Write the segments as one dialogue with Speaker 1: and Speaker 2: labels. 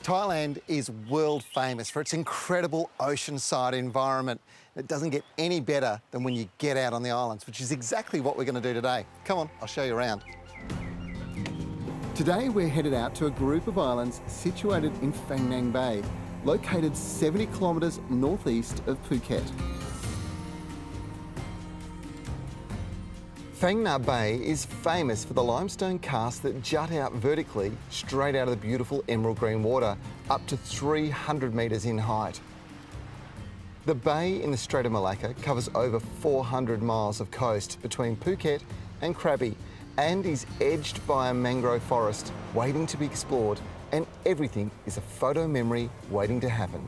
Speaker 1: Thailand is world famous for its incredible oceanside environment. It doesn't get any better than when you get out on the islands, which is exactly what we're going to do today. Come on, I'll show you around. Today we're headed out to a group of islands situated in Phang Nga Bay, located 70 kilometres northeast of Phuket. Phang Nga Bay is famous for the limestone casts that jut out vertically straight out of the beautiful emerald green water, up to 300 metres in height. The bay in the Strait of Malacca covers over 400 miles of coast between Phuket and Krabi and is edged by a mangrove forest waiting to be explored, and everything is a photo memory waiting to happen.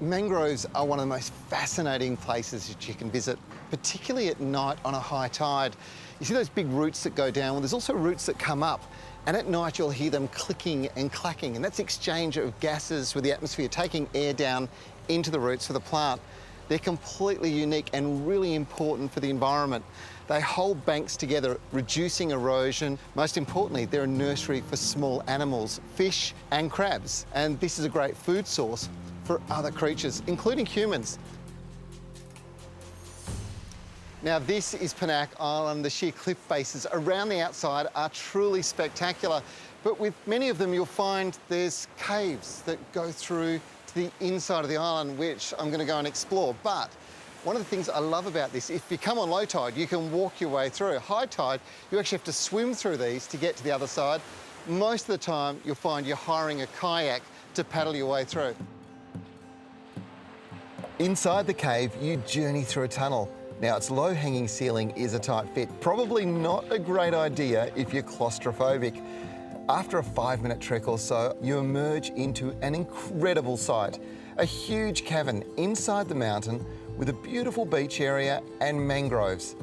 Speaker 1: Mangroves are one of the most fascinating places that you can visit, particularly at night on a high tide. You see those big roots that go down? Well, there's also roots that come up, and at night you'll hear them clicking and clacking, and that's the exchange of gases with the atmosphere, taking air down into the roots for the plant. They're completely unique and really important for the environment. They hold banks together, reducing erosion. Most importantly, they're a nursery for small animals, fish and crabs, and this is a great food source for other creatures, including humans. Now, this is Kanak Island. The sheer cliff faces around the outside are truly spectacular, but with many of them you'll find there's caves that go through to the inside of the island, which I'm going to go and explore. But one of the things I love about this, if you come on low tide, you can walk your way through. High tide, you actually have to swim through these to get to the other side. Most of the time, you'll find you're hiring a kayak to paddle your way through. Inside the cave, you journey through a tunnel. Now, its low-hanging ceiling is a tight fit. Probably not a great idea if you're claustrophobic. After a 5-minute trek or so, you emerge into an incredible sight. A huge cavern inside the mountain with a beautiful beach area and mangroves.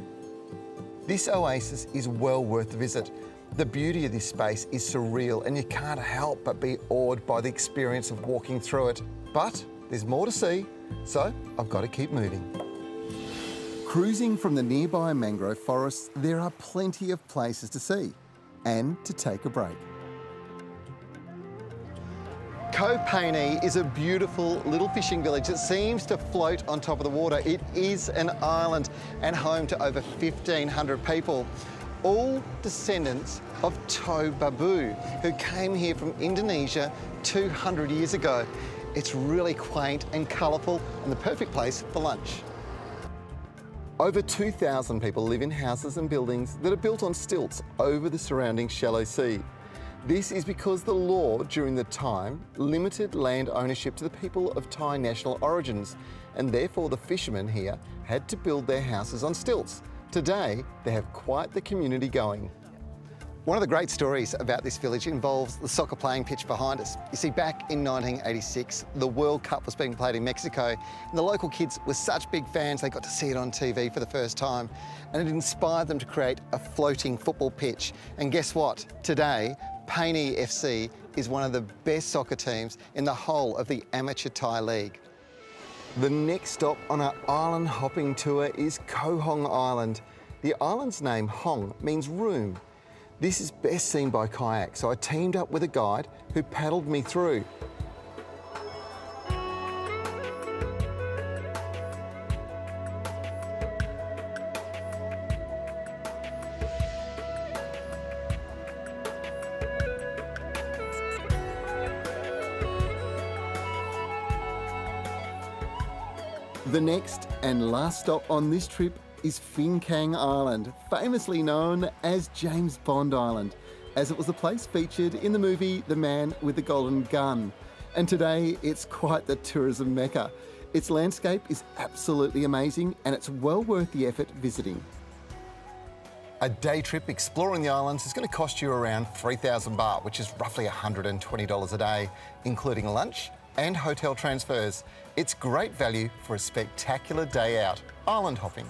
Speaker 1: This oasis is well worth the visit. The beauty of this space is surreal, and you can't help but be awed by the experience of walking through it. But there's more to see, so I've got to keep moving. Cruising from the nearby mangrove forests, there are plenty of places to see and to take a break. Koh Hong is a beautiful little fishing village that seems to float on top of the water. It is an island and home to over 1,500 people, all descendants of tow babu, who came here from Indonesia 200 years ago. It's really quaint and colourful and the perfect place for lunch. Over 2,000 people live in houses and buildings that are built on stilts over the surrounding shallow sea. This is because the law during the time limited land ownership to the people of Thai national origins, and therefore the fishermen here had to build their houses on stilts. Today, they have quite the community going. One of the great stories about this village involves the soccer playing pitch behind us. You see, back in 1986, the World Cup was being played in Mexico, and the local kids were such big fans they got to see it on TV for the first time, and it inspired them to create a floating football pitch. And guess what? Today, Phang Nga FC is one of the best soccer teams in the whole of the amateur Thai league. The next stop on our island hopping tour is Koh Hong Island. The island's name, Hong, means room. This is best seen by kayak, so I teamed up with a guide who paddled me through. The next and last stop on this trip is Phang Nga Island, famously known as James Bond Island, as it was the place featured in the movie The Man with the Golden Gun. And today it's quite the tourism mecca. Its landscape is absolutely amazing, and it's well worth the effort visiting. A day trip exploring the islands is going to cost you around 3,000 baht, which is roughly $120 a day, including lunch and hotel transfers. It's great value for a spectacular day out island hopping.